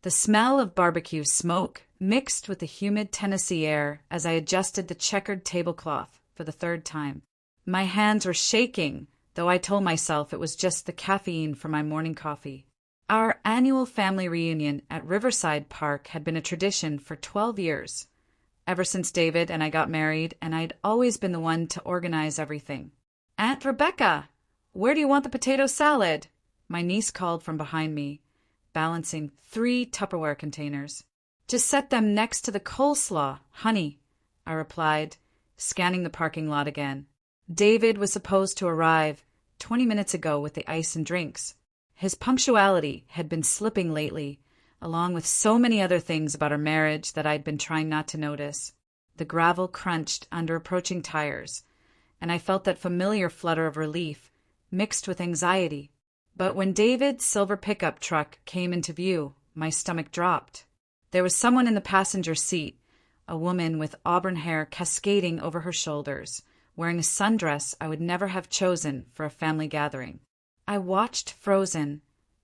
The smell of barbecue smoke mixed with the humid Tennessee air as I adjusted the checkered tablecloth for the third time. My hands were shaking, though I told myself it was just the caffeine from my morning coffee. Our annual family reunion at Riverside Park had been a tradition for 12 years, ever since David and I got married, and I'd always been the one to organize everything. "Aunt Rebecca, where do you want the potato salad?" my niece called from behind me, balancing 3 Tupperware containers. "Just set them next to the coleslaw, honey," I replied, scanning the parking lot again. David was supposed to arrive 20 minutes ago with the ice and drinks. His punctuality had been slipping lately, along with so many other things about our marriage that I'd been trying not to notice. The gravel crunched under approaching tires, and I felt that familiar flutter of relief, mixed with anxiety. But when David's silver pickup truck came into view, my stomach dropped. There was someone in the passenger seat, a woman with auburn hair cascading over her shoulders, wearing a sundress I would never have chosen for a family gathering. I watched frozen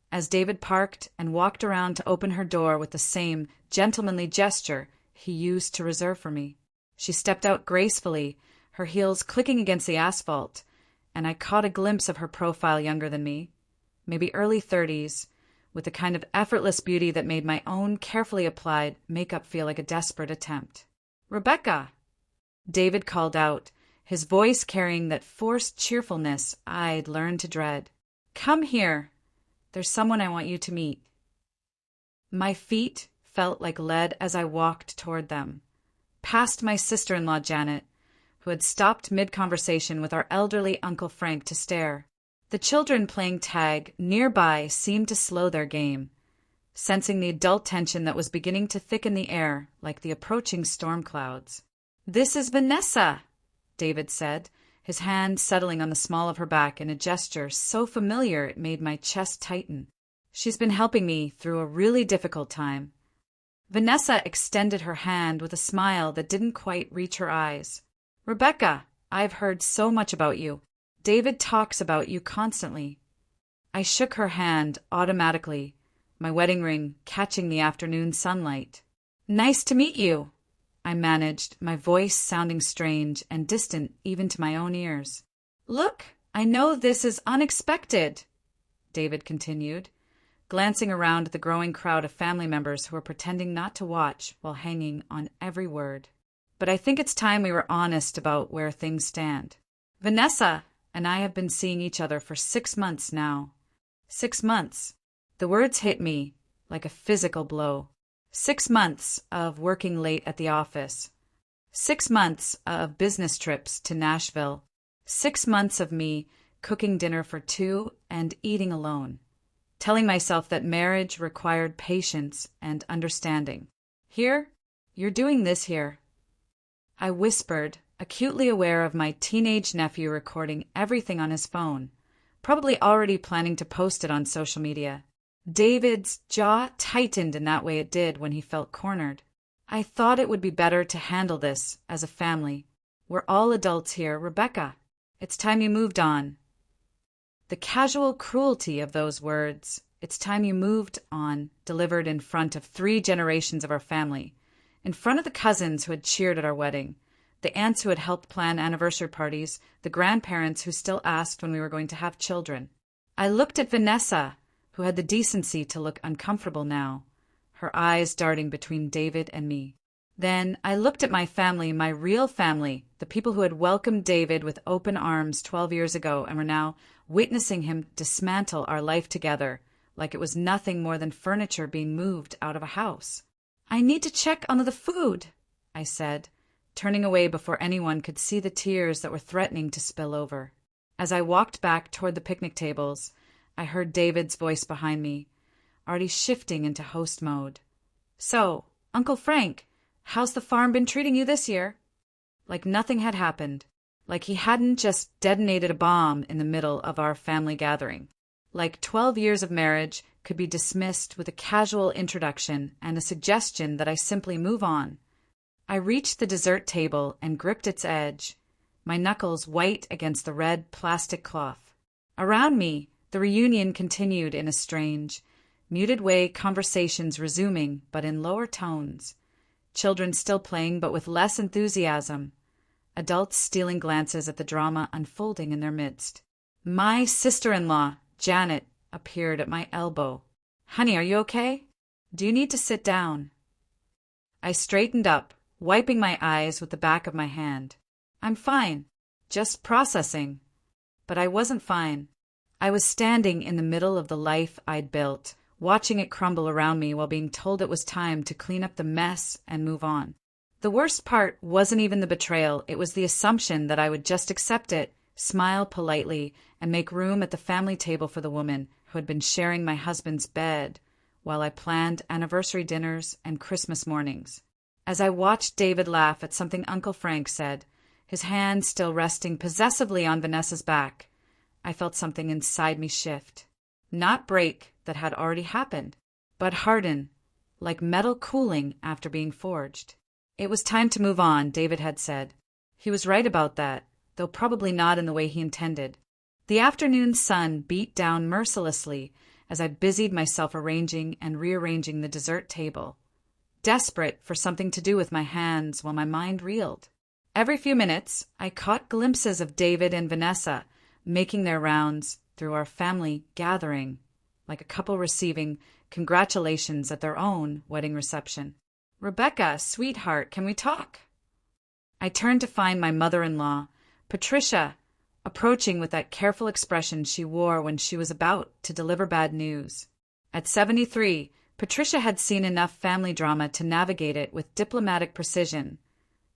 as David parked and walked around to open her door with the same gentlemanly gesture he used to reserve for me. She stepped out gracefully, her heels clicking against the asphalt, and I caught a glimpse of her profile younger than me, maybe early 30s, with the kind of effortless beauty that made my own carefully applied makeup feel like a desperate attempt. "Rebecca!" David called out, his voice carrying that forced cheerfulness I'd learned to dread. "Come here. There's someone I want you to meet." My feet felt like lead as I walked toward them, past my sister-in-law Janet, who had stopped mid-conversation with our elderly Uncle Frank to stare. The children playing tag nearby seemed to slow their game, sensing the adult tension that was beginning to thicken the air like the approaching storm clouds. "This is Vanessa," David said, his hand settling on the small of her back in a gesture so familiar it made my chest tighten. "She's been helping me through a really difficult time." Vanessa extended her hand with a smile that didn't quite reach her eyes. "Rebecca, I've heard so much about you. David talks about you constantly." I shook her hand automatically, my wedding ring catching the afternoon sunlight. "Nice to meet you," I managed, my voice sounding strange and distant even to my own ears. "Look, I know this is unexpected," David continued, glancing around at the growing crowd of family members who were pretending not to watch while hanging on every word. "But I think it's time we were honest about where things stand. Vanessa and I have been seeing each other for 6 months now." 6 months. The words hit me like a physical blow. 6 months of working late at the office. 6 months of business trips to Nashville. 6 months of me cooking dinner for 2 and eating alone, telling myself that marriage required patience and understanding. "Here? You're doing this here." I whispered, acutely aware of my teenage nephew recording everything on his phone, probably already planning to post it on social media. David's jaw tightened in that way it did when he felt cornered. "I thought it would be better to handle this as a family. We're all adults here, Rebecca. It's time you moved on." The casual cruelty of those words, "It's time you moved on," delivered in front of 3 generations of our family, in front of the cousins who had cheered at our wedding, the aunts who had helped plan anniversary parties, the grandparents who still asked when we were going to have children. I looked at Vanessa, who had the decency to look uncomfortable now, her eyes darting between David and me. Then I looked at my family, my real family, the people who had welcomed David with open arms 12 years ago and were now witnessing him dismantle our life together like it was nothing more than furniture being moved out of a house. "I need to check on the food," I said, turning away before anyone could see the tears that were threatening to spill over. As I walked back toward the picnic tables, I heard David's voice behind me, already shifting into host mode. "So, Uncle Frank, how's the farm been treating you this year?" Like nothing had happened, like he hadn't just detonated a bomb in the middle of our family gathering, like 12 years of marriage could be dismissed with a casual introduction and a suggestion that I simply move on. I reached the dessert table and gripped its edge, my knuckles white against the red plastic cloth. Around me, the reunion continued in a strange, Muted way conversations resuming, but in lower tones. Children still playing, but with less enthusiasm. Adults stealing glances at the drama unfolding in their midst. My sister-in-law, Janet, appeared at my elbow. "Honey, are you okay? Do you need to sit down?" I straightened up, wiping my eyes with the back of my hand. "I'm fine. Just processing." But I wasn't fine. I was standing in the middle of the life I'd built, watching it crumble around me while being told it was time to clean up the mess and move on. The worst part wasn't even the betrayal, it was the assumption that I would just accept it, smile politely, and make room at the family table for the woman who had been sharing my husband's bed while I planned anniversary dinners and Christmas mornings. As I watched David laugh at something Uncle Frank said, his hand still resting possessively on Vanessa's back, I felt something inside me shift. Not break, that had already happened, but harden, like metal cooling after being forged. It was time to move on, David had said. He was right about that, though probably not in the way he intended. The afternoon sun beat down mercilessly as I busied myself arranging and rearranging the dessert table, desperate for something to do with my hands while my mind reeled. Every few minutes, I caught glimpses of David and Vanessa making their rounds through our family gathering, like a couple receiving congratulations at their own wedding reception. "Rebecca, sweetheart, can we talk?" I turned to find my mother-in-law, Patricia, approaching with that careful expression she wore when she was about to deliver bad news. At 73, Patricia had seen enough family drama to navigate it with diplomatic precision,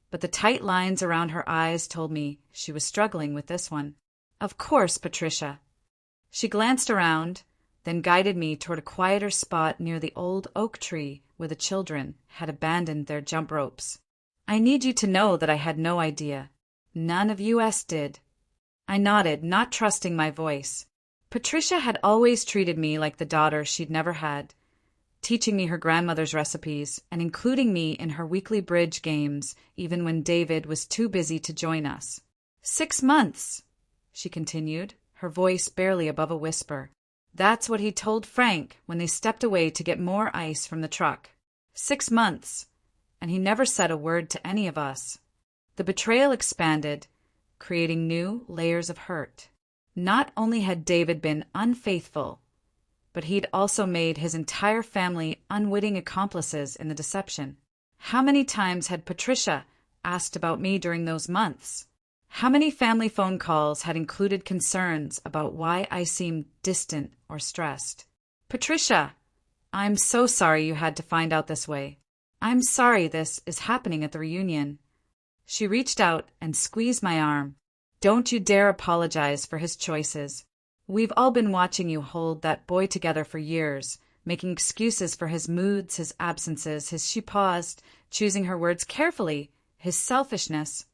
but the tight lines around her eyes told me she was struggling with this one. "Of course, Patricia." She glanced around, then guided me toward a quieter spot near the old oak tree where the children had abandoned their jump ropes. "I need you to know that I had no idea. None of us did." I nodded, not trusting my voice. Patricia had always treated me like the daughter she'd never had, teaching me her grandmother's recipes and including me in her weekly bridge games even when David was too busy to join us. 6 months, she continued, her voice barely above a whisper. That's what he told Frank when they stepped away to get more ice from the truck. 6 months, and he never said a word to any of us. The betrayal expanded, creating new layers of hurt. Not only had David been unfaithful, but he'd also made his entire family unwitting accomplices in the deception. How many times had Patricia asked about me during those months? How many family phone calls had included concerns about why I seemed distant or stressed? "Patricia, I'm so sorry you had to find out this way. I'm sorry this is happening at the reunion." She reached out and squeezed my arm. "Don't you dare apologize for his choices. We've all been watching you hold that boy together for years, making excuses for his moods, his absences, she paused, choosing her words carefully, his selfishness.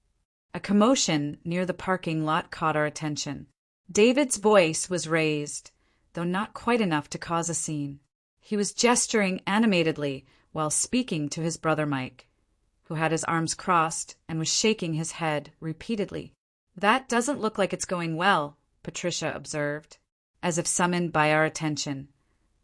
A commotion near the parking lot caught our attention. David's voice was raised, though not quite enough to cause a scene. He was gesturing animatedly while speaking to his brother Mike, who had his arms crossed and was shaking his head repeatedly. "That doesn't look like it's going well," Patricia observed, as if summoned by our attention.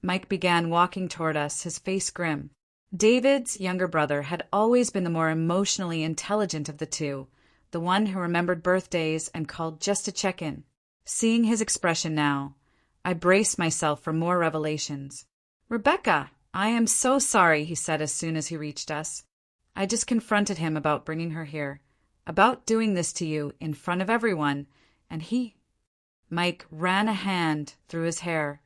Mike began walking toward us, his face grim. David's younger brother had always been the more emotionally intelligent of the two, the one who remembered birthdays and called just to check in. Seeing his expression now, I braced myself for more revelations. "Rebecca, I am so sorry," he said as soon as he reached us. "I just confronted him about bringing her here, about doing this to you in front of everyone, and he—" Mike ran a hand through his hair,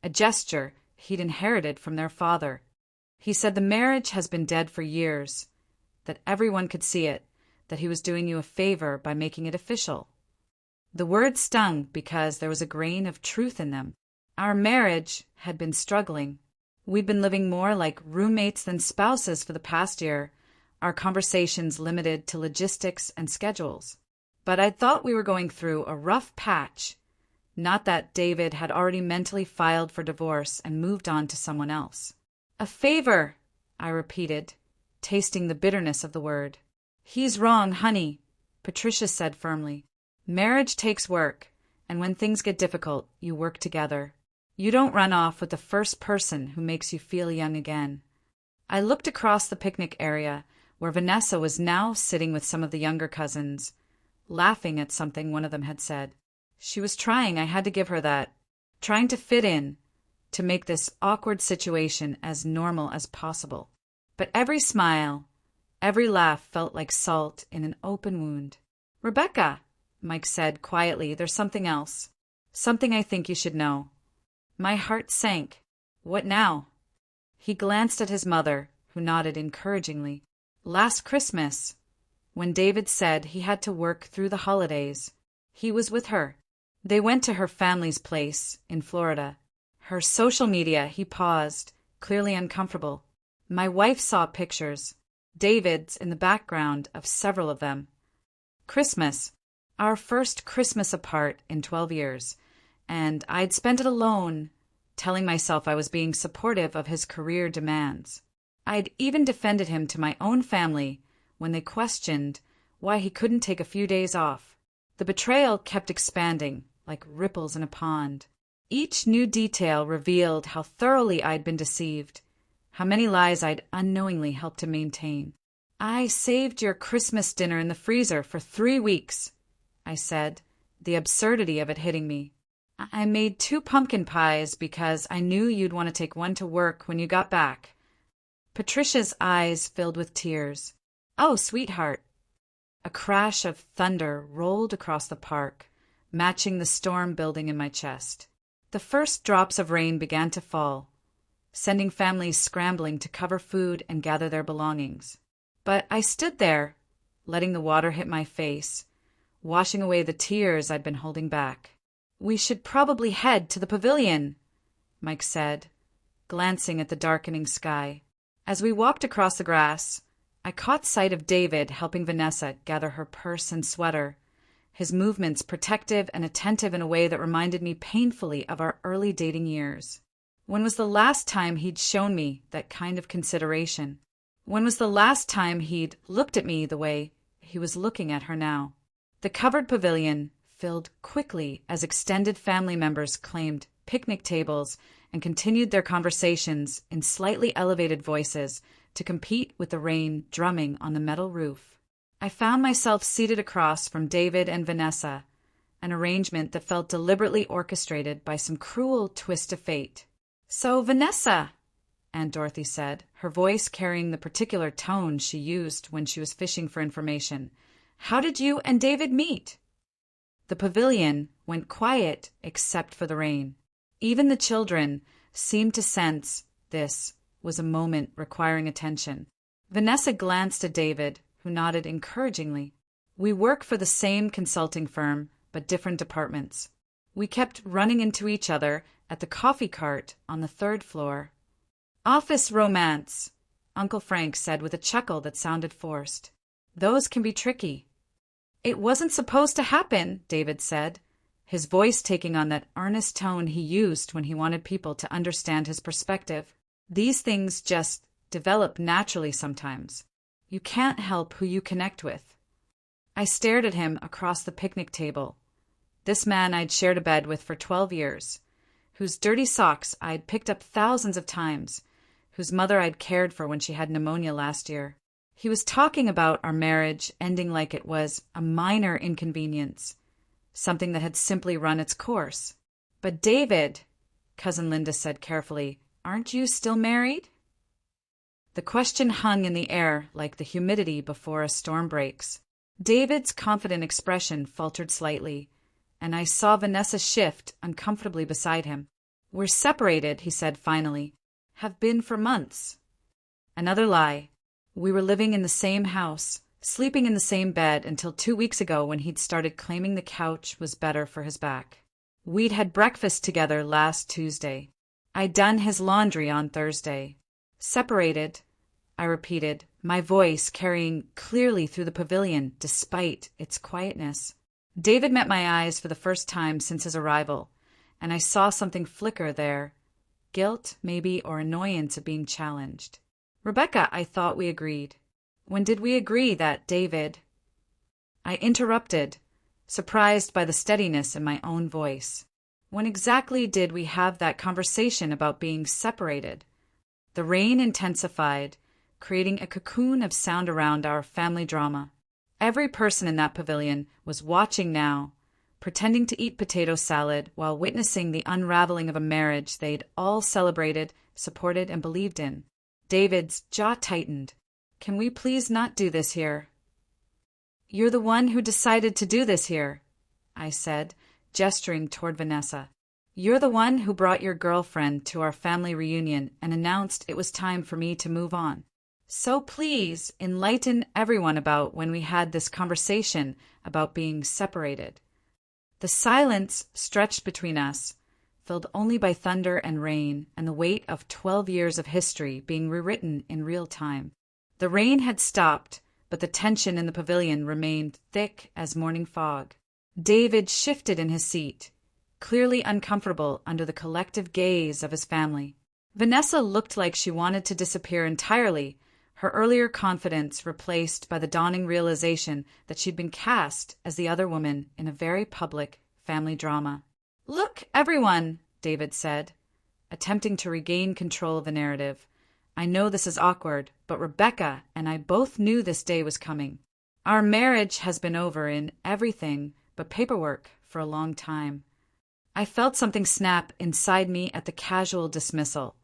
a gesture he'd inherited from their father. "He said the marriage has been dead for years, that everyone could see it, that he was doing you a favor by making it official." The words stung because there was a grain of truth in them. Our marriage had been struggling. We'd been living more like roommates than spouses for the past year, our conversations limited to logistics and schedules. But I thought we were going through a rough patch, not that David had already mentally filed for divorce and moved on to someone else. "A favor," I repeated, tasting the bitterness of the word. "He's wrong, honey," Patricia said firmly. "Marriage takes work, and when things get difficult, you work together." You don't run off with the first person who makes you feel young again. I looked across the picnic area, where Vanessa was now sitting with some of the younger cousins, laughing at something one of them had said. She was trying, I had to give her that, trying to fit in, to make this awkward situation as normal as possible. But every smile, every laugh felt like salt in an open wound. "Rebecca," Mike said quietly, "there's something else. Something I think you should know." My heart sank. "What now?" He glanced at his mother, who nodded encouragingly. "Last Christmas, when David said he had to work through the holidays, he was with her. They went to her family's place in Florida. Her social media," he paused, clearly uncomfortable. "My wife saw pictures, David's in the background of several of them. Christmas, our first Christmas apart in 12 years, and I'd spent it alone, telling myself I was being supportive of his career demands. I'd even defended him to my own family when they questioned why he couldn't take a few days off. The betrayal kept expanding, like ripples in a pond. Each new detail revealed how thoroughly I'd been deceived, how many lies I'd unknowingly helped to maintain. "I saved your Christmas dinner in the freezer for 3 weeks," I said, the absurdity of it hitting me. "I made 2 pumpkin pies because I knew you'd want to take one to work when you got back." Patricia's eyes filled with tears. "Oh, sweetheart." A crash of thunder rolled across the park, matching the storm building in my chest. The first drops of rain began to fall, sending families scrambling to cover food and gather their belongings. But I stood there, letting the water hit my face, washing away the tears I'd been holding back. "We should probably head to the pavilion," Mike said, glancing at the darkening sky. As we walked across the grass, I caught sight of David helping Vanessa gather her purse and sweater, his movements protective and attentive in a way that reminded me painfully of our early dating years. When was the last time he'd shown me that kind of consideration? When was the last time he'd looked at me the way he was looking at her now? The covered pavilion filled quickly as extended family members claimed picnic tables and continued their conversations in slightly elevated voices to compete with the rain drumming on the metal roof. I found myself seated across from David and Vanessa, an arrangement that felt deliberately orchestrated by some cruel twist of fate. "So, Vanessa," Aunt Dorothy said, her voice carrying the particular tone she used when she was fishing for information, "how did you and David meet?" The pavilion went quiet except for the rain. Even the children seemed to sense this was a moment requiring attention. Vanessa glanced at David, who nodded encouragingly. "We work for the same consulting firm, but different departments. We kept running into each other at the coffee cart on the 3rd floor. "Office romance," Uncle Frank said with a chuckle that sounded forced. "Those can be tricky." "It wasn't supposed to happen," David said, his voice taking on that earnest tone he used when he wanted people to understand his perspective. "These things just develop naturally sometimes. You can't help who you connect with." I stared at him across the picnic table, this man I'd shared a bed with for 12 years, whose dirty socks I'd picked up thousands of times, whose mother I'd cared for when she had pneumonia last year. He was talking about our marriage ending like it was a minor inconvenience, something that had simply run its course. "But David," Cousin Linda said carefully, "aren't you still married?" The question hung in the air like the humidity before a storm breaks. David's confident expression faltered slightly, and I saw Vanessa shift uncomfortably beside him. "We're separated," he said finally. "Have been for months." Another lie. We were living in the same house, sleeping in the same bed until 2 weeks ago when he'd started claiming the couch was better for his back. We'd had breakfast together last Tuesday. I'd done his laundry on Thursday. "Separated," I repeated, my voice carrying clearly through the pavilion despite its quietness. David met my eyes for the first time since his arrival, and I saw something flicker there. Guilt, maybe, or annoyance at being challenged. "Rebecca, I thought we agreed." "When did we agree that, David?" I interrupted, surprised by the steadiness in my own voice. When exactly did we have that conversation about being separated? The rain intensified, creating a cocoon of sound around our family drama. Every person in that pavilion was watching now, pretending to eat potato salad while witnessing the unraveling of a marriage they'd all celebrated, supported, and believed in. David's jaw tightened. "Can we please not do this here?" "You're the one who decided to do this here," I said, gesturing toward Vanessa. "You're the one who brought your girlfriend to our family reunion and announced it was time for me to move on. So please enlighten everyone about when we had this conversation about being separated." The silence stretched between us, filled only by thunder and rain and the weight of 12 years of history being rewritten in real time. The rain had stopped, but the tension in the pavilion remained thick as morning fog. David shifted in his seat, clearly uncomfortable under the collective gaze of his family. Vanessa looked like she wanted to disappear entirely, her earlier confidence replaced by the dawning realization that she'd been cast as the other woman in a very public family drama. "Look, everyone," David said, attempting to regain control of the narrative. "I know this is awkward, but Rebecca and I both knew this day was coming. Our marriage has been over in everything but paperwork for a long time." I felt something snap inside me at the casual dismissal,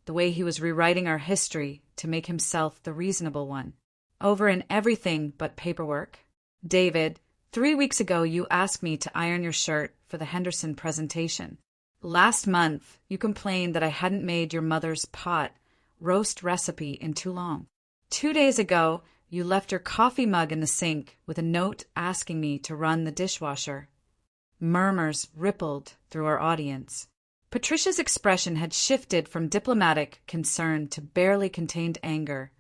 the way he was rewriting our history to make himself the reasonable one. "Over in everything but paperwork." "David, 3 weeks ago you asked me to iron your shirt for the Henderson presentation. Last month you complained that I hadn't made your mother's pot roast recipe in too long. 2 days ago you left your coffee mug in the sink with a note asking me to run the dishwasher." Murmurs rippled through our audience. Patricia's expression had shifted from diplomatic concern to barely contained anger.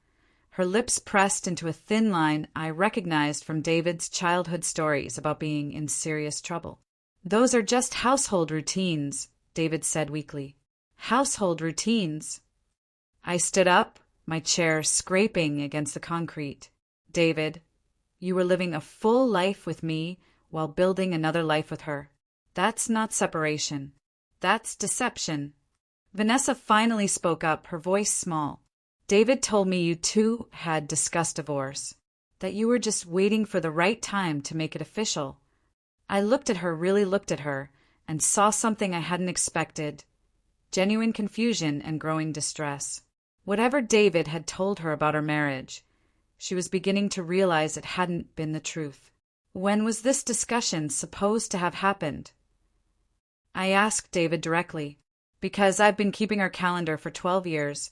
Her lips pressed into a thin line I recognized from David's childhood stories about being in serious trouble. "Those are just household routines," David said weakly. "Household routines." I stood up, my chair scraping against the concrete. "David, you were living a full life with me while building another life with her. That's not separation. That's deception." Vanessa finally spoke up, her voice small. "David told me you two had discussed divorce, that you were just waiting for the right time to make it official." I really looked at her, and saw something I hadn't expected: genuine confusion and growing distress. Whatever David had told her about our marriage, she was beginning to realize it hadn't been the truth. "When was this discussion supposed to have happened?" I asked David directly, because I've been keeping our calendar for 12 years,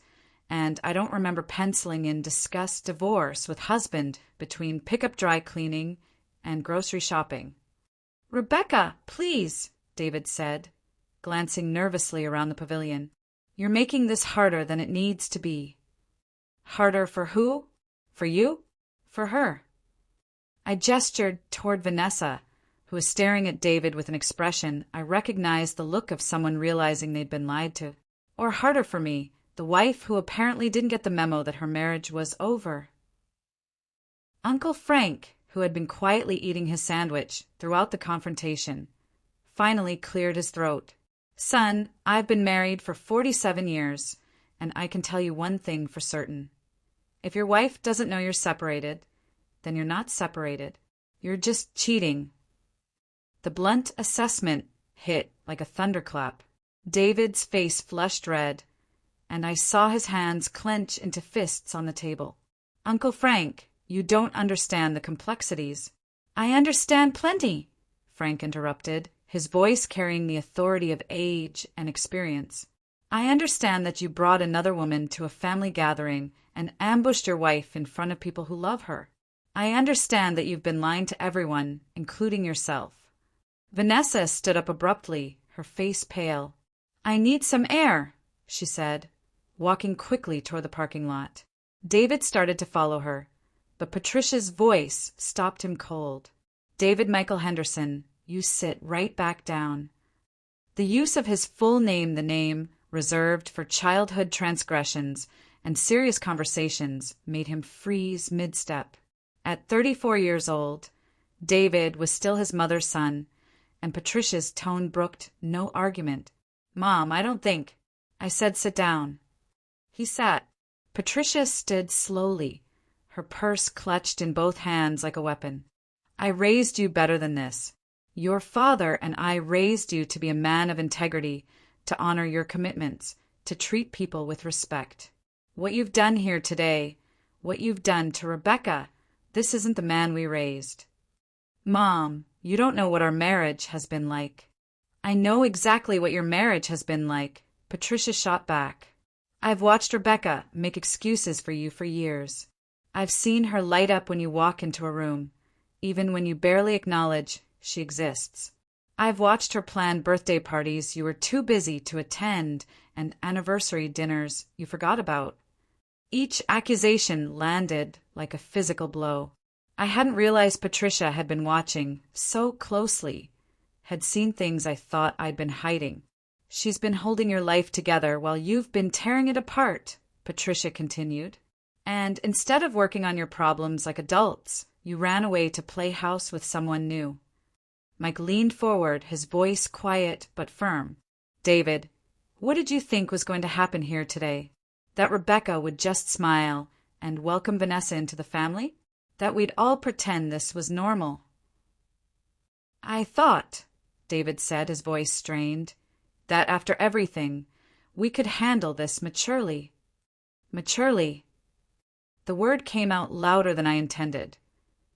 and I don't remember penciling in discuss divorce with husband between pickup dry cleaning and grocery shopping. "Rebecca, please," David said, glancing nervously around the pavilion. "You're making this harder than it needs to be." "Harder for who? For you?" "For her." I gestured toward Vanessa, who was staring at David with an expression I recognized the look of someone realizing they'd been lied to. "Or harder for me, the wife who apparently didn't get the memo that her marriage was over." Uncle Frank, who had been quietly eating his sandwich throughout the confrontation, finally cleared his throat. "Son, I've been married for 47 years, and I can tell you one thing for certain. If your wife doesn't know you're separated, then you're not separated. You're just cheating." The blunt assessment hit like a thunderclap. David's face flushed red, and I saw his hands clench into fists on the table. "Uncle Frank, you don't understand the complexities." "I understand plenty," Frank interrupted, his voice carrying the authority of age and experience. "I understand that you brought another woman to a family gathering and ambushed your wife in front of people who love her. I understand that you've been lying to everyone, including yourself." Vanessa stood up abruptly, her face pale. "I need some air," she said, walking quickly toward the parking lot. David started to follow her, but Patricia's voice stopped him cold. "David Michael Henderson, you sit right back down." The use of his full name, the name reserved for childhood transgressions and serious conversations, made him freeze mid-step. At 34 years old, David was still his mother's son, and Patricia's tone brooked no argument. "Mom, I don't think—" I said sit down. He sat. Patricia stood slowly, her purse clutched in both hands like a weapon. "I raised you better than this. Your father and I raised you to be a man of integrity, to honor your commitments, to treat people with respect. What you've done here today, what you've done to Rebecca, this isn't the man we raised." "Mom, you don't know what our marriage has been like." "I know exactly what your marriage has been like," Patricia shot back. "I've watched Rebecca make excuses for you for years. I've seen her light up when you walk into a room, even when you barely acknowledge she exists. I've watched her plan birthday parties you were too busy to attend and anniversary dinners you forgot about. Each accusation landed like a physical blow. I hadn't realized Patricia had been watching so closely, had seen things I thought I'd been hiding. She's been holding your life together while you've been tearing it apart," Patricia continued. "And instead of working on your problems like adults, you ran away to play house with someone new." Mike leaned forward, his voice quiet but firm. "David, what did you think was going to happen here today? That Rebecca would just smile and welcome Vanessa into the family? That we'd all pretend this was normal?" "I thought," David said, his voice strained, "that after everything, we could handle this maturely." Maturely. The word came out louder than I intended,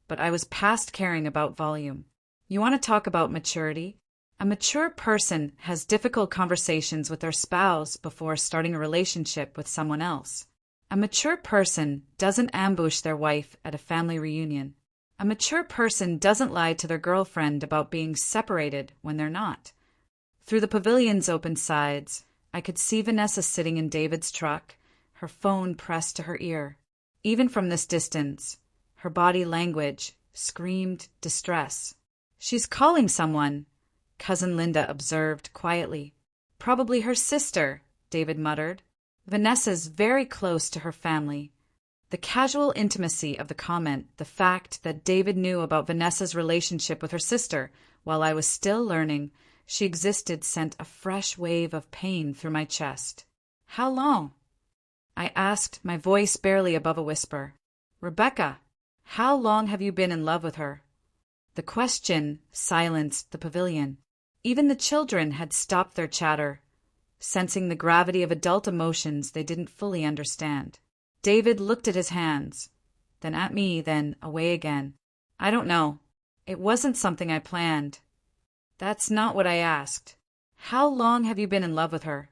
but I was past caring about volume. You want to talk about maturity? A mature person has difficult conversations with their spouse before starting a relationship with someone else. A mature person doesn't ambush their wife at a family reunion. A mature person doesn't lie to their girlfriend about being separated when they're not. Through the pavilion's open sides, I could see Vanessa sitting in David's truck, her phone pressed to her ear. Even from this distance, her body language screamed distress. "She's calling someone," Cousin Linda observed quietly. "Probably her sister," David muttered. "Vanessa's very close to her family." The casual intimacy of the comment, the fact that David knew about Vanessa's relationship with her sister while I was still learning she existed, sent a fresh wave of pain through my chest. "How long?" I asked, my voice barely above a whisper. "Rebecca, how long have you been in love with her?" The question silenced the pavilion. Even the children had stopped their chatter, sensing the gravity of adult emotions they didn't fully understand. David looked at his hands, then at me, then away again. "I don't know. It wasn't something I planned." "That's not what I asked. How long have you been in love with her?"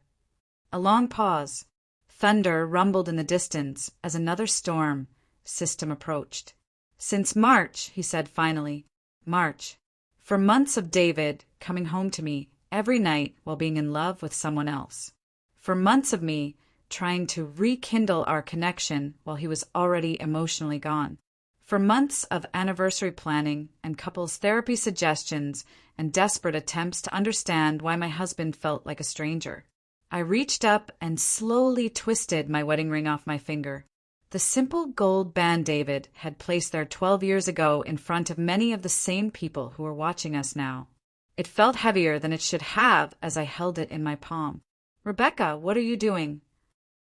A long pause. Thunder rumbled in the distance as another storm system approached. "Since March," he said finally. "March." For months of David coming home to me every night while being in love with someone else. For months of me trying to rekindle our connection while he was already emotionally gone. For months of anniversary planning and couples therapy suggestions and desperate attempts to understand why my husband felt like a stranger. I reached up and slowly twisted my wedding ring off my finger. The simple gold band David had placed there 12 years ago in front of many of the same people who were watching us now. It felt heavier than it should have as I held it in my palm. "Rebecca, what are you doing?"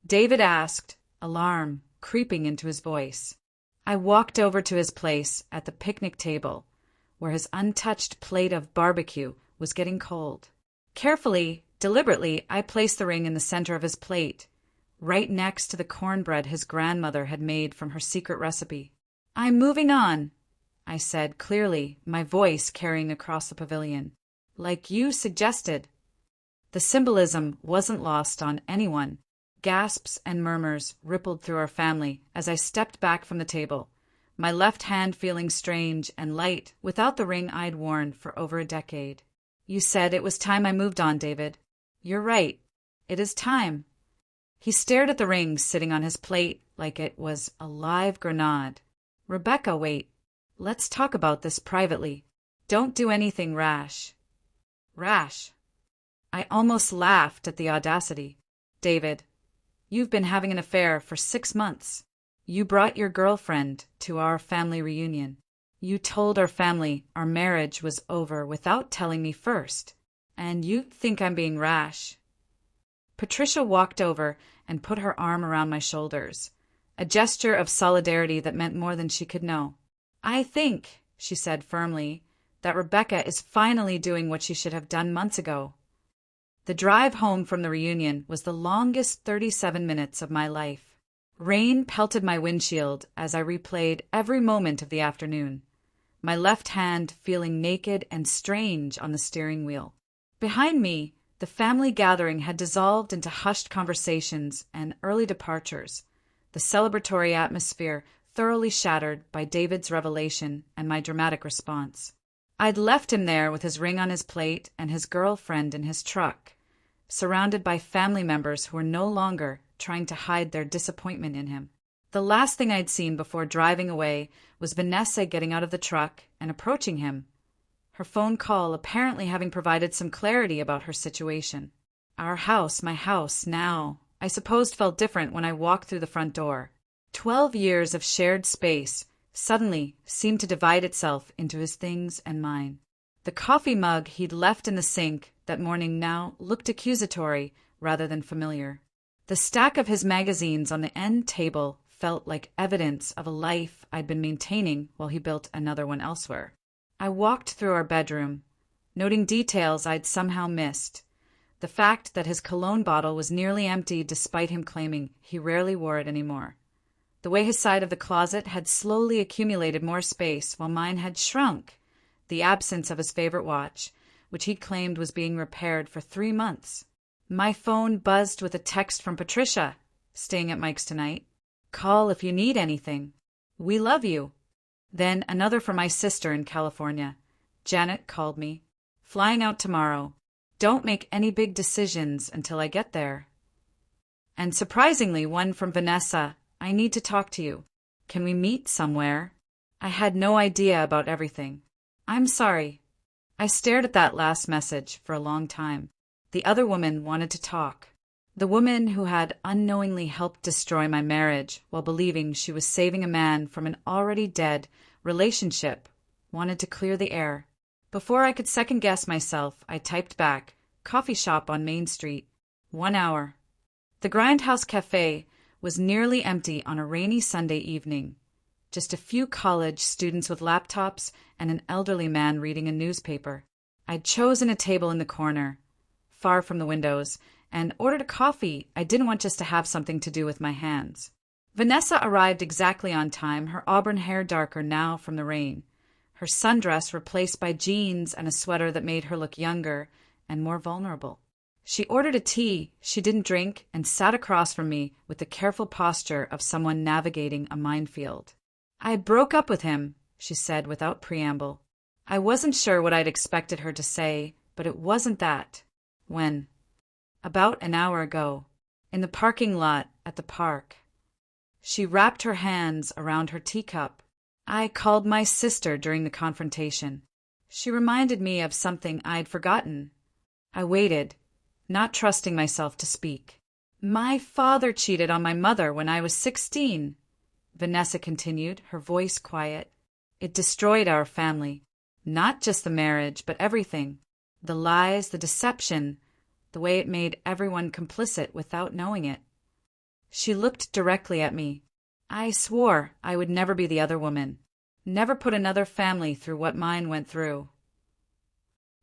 David asked, alarm creeping into his voice. I walked over to his place at the picnic table, where his untouched plate of barbecue was getting cold. Carefully, deliberately, I placed the ring in the center of his plate, right next to the cornbread his grandmother had made from her secret recipe. "I'm moving on," I said clearly, my voice carrying across the pavilion. "Like you suggested." The symbolism wasn't lost on anyone. Gasps and murmurs rippled through our family as I stepped back from the table, my left hand feeling strange and light without the ring I'd worn for over a decade. "You said it was time I moved on, David. You're right. It is time." He stared at the ring sitting on his plate like it was a live grenade. "Rebecca, wait. Let's talk about this privately. Don't do anything rash." Rash? I almost laughed at the audacity. "David, you've been having an affair for 6 months. You brought your girlfriend to our family reunion. You told our family our marriage was over without telling me first, and you think I'm being rash." Patricia walked over and put her arm around my shoulders, a gesture of solidarity that meant more than she could know. "I think," she said firmly, "that Rebecca is finally doing what she should have done months ago." The drive home from the reunion was the longest 37 minutes of my life. Rain pelted my windshield as I replayed every moment of the afternoon, my left hand feeling naked and strange on the steering wheel. Behind me, the family gathering had dissolved into hushed conversations and early departures, the celebratory atmosphere thoroughly shattered by David's revelation and my dramatic response. I'd left him there with his ring on his plate and his girlfriend in his truck, surrounded by family members who were no longer trying to hide their disappointment in him. The last thing I'd seen before driving away was Vanessa getting out of the truck and approaching him, her phone call apparently having provided some clarity about her situation. Our house, my house, now, I supposed felt different when I walked through the front door. 12 years of shared space suddenly seemed to divide itself into his things and mine. The coffee mug he'd left in the sink that morning now looked accusatory rather than familiar. The stack of his magazines on the end table felt like evidence of a life I'd been maintaining while he built another one elsewhere. I walked through our bedroom, noting details I'd somehow missed. The fact that his cologne bottle was nearly empty despite him claiming he rarely wore it anymore. The way his side of the closet had slowly accumulated more space while mine had shrunk. The absence of his favorite watch, which he claimed was being repaired for 3 months. My phone buzzed with a text from Patricia, "Staying at Mike's tonight. Call if you need anything. We love you." Then another from my sister in California. "Janet called me. Flying out tomorrow. Don't make any big decisions until I get there." And surprisingly, one from Vanessa. "I need to talk to you. Can we meet somewhere?" I had no idea about everything. "I'm sorry." I stared at that last message for a long time. The other woman wanted to talk. The woman who had unknowingly helped destroy my marriage while believing she was saving a man from an already dead relationship wanted to clear the air. Before I could second-guess myself, I typed back, "Coffee shop on Main Street. 1 hour." The Grindhouse Cafe was nearly empty on a rainy Sunday evening. Just a few college students with laptops and an elderly man reading a newspaper. I'd chosen a table in the corner, far from the windows, and ordered a coffee I didn't want just to have something to do with my hands. Vanessa arrived exactly on time, her auburn hair darker now from the rain, her sundress replaced by jeans and a sweater that made her look younger and more vulnerable. She ordered a tea she didn't drink and sat across from me with the careful posture of someone navigating a minefield. "I broke up with him," she said without preamble. I wasn't sure what I'd expected her to say, but it wasn't that. When? About an hour ago, in the parking lot at the park. She wrapped her hands around her teacup. I called my sister during the confrontation. She reminded me of something I'd forgotten. I waited, not trusting myself to speak. "My father cheated on my mother when I was 16, Vanessa continued, her voice quiet. "It destroyed our family. Not just the marriage, but everything. The lies, the deception, the way it made everyone complicit without knowing it." She looked directly at me. "I swore I would never be the other woman. Never put another family through what mine went through."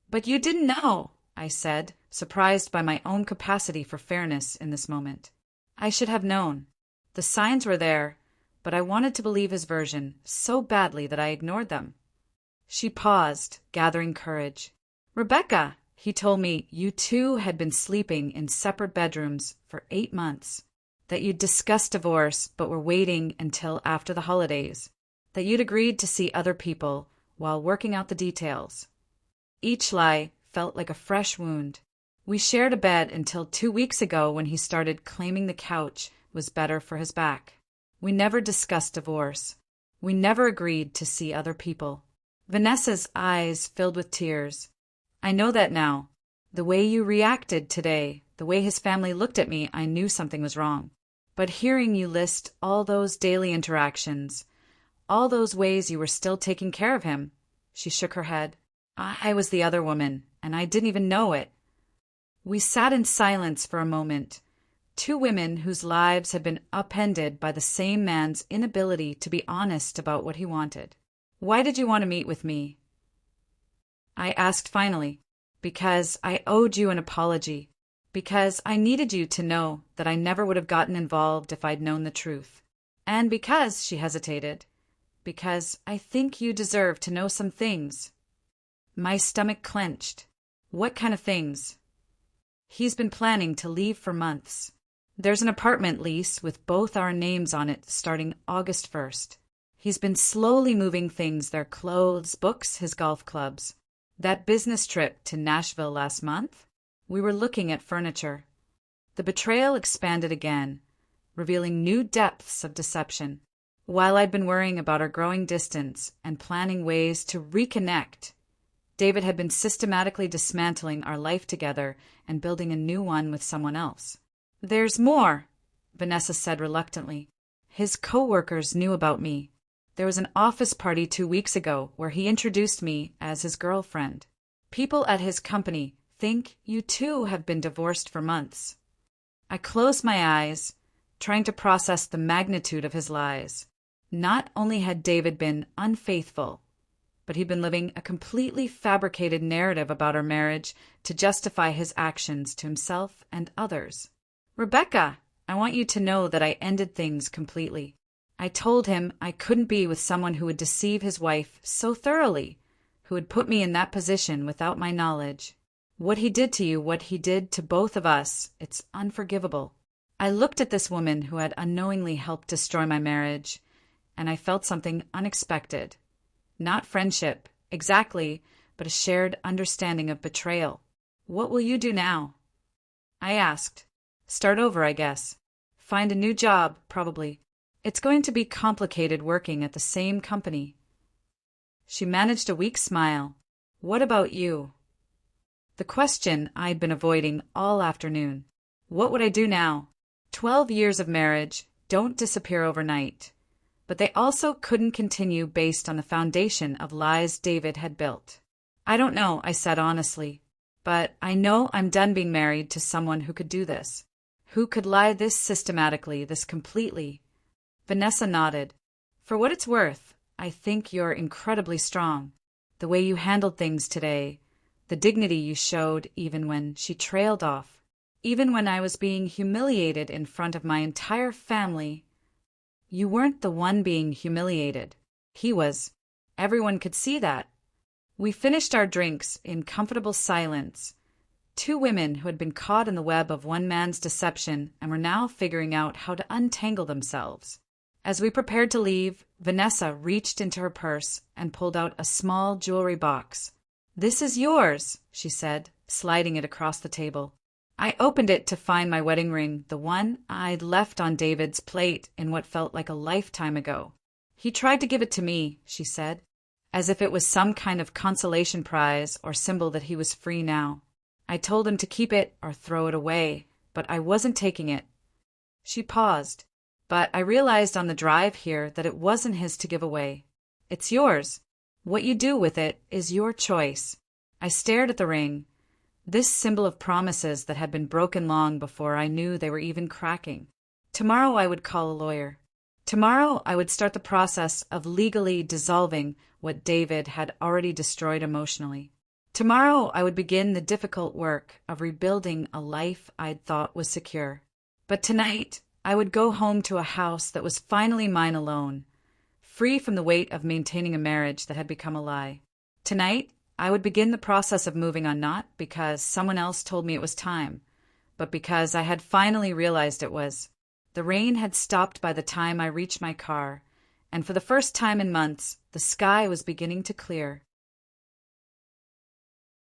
"But you didn't know," I said, surprised by my own capacity for fairness in this moment. I should have known. The signs were there, but I wanted to believe his version so badly that I ignored them. She paused, gathering courage. "Rebecca, he told me you two had been sleeping in separate bedrooms for 8 months, that you'd discussed divorce but were waiting until after the holidays, that you'd agreed to see other people while working out the details." Each lie felt like a fresh wound. We shared a bed until 2 weeks ago when he started claiming the couch was better for his back. We never discussed divorce. We never agreed to see other people. Vanessa's eyes filled with tears. "I know that now. The way you reacted today, the way his family looked at me, I knew something was wrong. But hearing you list all those daily interactions, All those ways you were still taking care of him. She shook her head. I was the other woman, and I didn't even know it. We sat in silence for a moment, two women whose lives had been upended by the same man's inability to be honest about what he wanted. Why did you want to meet with me? I asked finally. Because I owed you an apology. Because I needed you to know that I never would have gotten involved if I'd known the truth. And because, she hesitated, because I think you deserve to know some things. My stomach clenched. What kind of things? He's been planning to leave for months. There's an apartment lease with both our names on it starting August 1st. He's been slowly moving things, their clothes, books, his golf clubs. That business trip to Nashville last month? We were looking at furniture. The betrayal expanded again, revealing new depths of deception. While I'd been worrying about our growing distance and planning ways to reconnect, David had been systematically dismantling our life together and building a new one with someone else. There's more, Vanessa said reluctantly. His co-workers knew about me. There was an office party 2 weeks ago where he introduced me as his girlfriend. People at his company think you too have been divorced for months. I closed my eyes, trying to process the magnitude of his lies. Not only had David been unfaithful, but he'd been living a completely fabricated narrative about our marriage to justify his actions to himself and others. Rebecca, I want you to know that I ended things completely. I told him I couldn't be with someone who would deceive his wife so thoroughly, who would put me in that position without my knowledge. What he did to you, what he did to both of us, it's unforgivable. I looked at this woman who had unknowingly helped destroy my marriage, and I felt something unexpected. Not friendship, exactly, but a shared understanding of betrayal. What will you do now? I asked. Start over, I guess. Find a new job, probably. It's going to be complicated working at the same company. She managed a weak smile. What about you? The question I'd been avoiding all afternoon. What would I do now? 12 years of marriage don't disappear overnight. But they also couldn't continue based on the foundation of lies David had built. I don't know, I said honestly, but I know I'm done being married to someone who could do this, who could lie this systematically, this completely. Vanessa nodded. For what it's worth, I think you're incredibly strong. The way you handled things today, the dignity you showed even when she trailed off, even when I was being humiliated in front of my entire family. You weren't the one being humiliated. He was. Everyone could see that. We finished our drinks in comfortable silence. Two women who had been caught in the web of one man's deception and were now figuring out how to untangle themselves. As we prepared to leave, Vanessa reached into her purse and pulled out a small jewelry box. This is yours, she said, sliding it across the table. I opened it to find my wedding ring, the one I'd left on David's plate in what felt like a lifetime ago. He tried to give it to me, she said, as if it was some kind of consolation prize or symbol that he was free now. I told him to keep it or throw it away, but I wasn't taking it. She paused, but I realized on the drive here that it wasn't his to give away. It's yours. What you do with it is your choice. I stared at the ring. This symbol of promises that had been broken long before I knew they were even cracking. Tomorrow I would call a lawyer. Tomorrow I would start the process of legally dissolving what David had already destroyed emotionally. Tomorrow I would begin the difficult work of rebuilding a life I'd thought was secure. But tonight I would go home to a house that was finally mine alone, free from the weight of maintaining a marriage that had become a lie. Tonight I would begin the process of moving on, not because someone else told me it was time, but because I had finally realized it was. The rain had stopped by the time I reached my car, and for the first time in months, the sky was beginning to clear.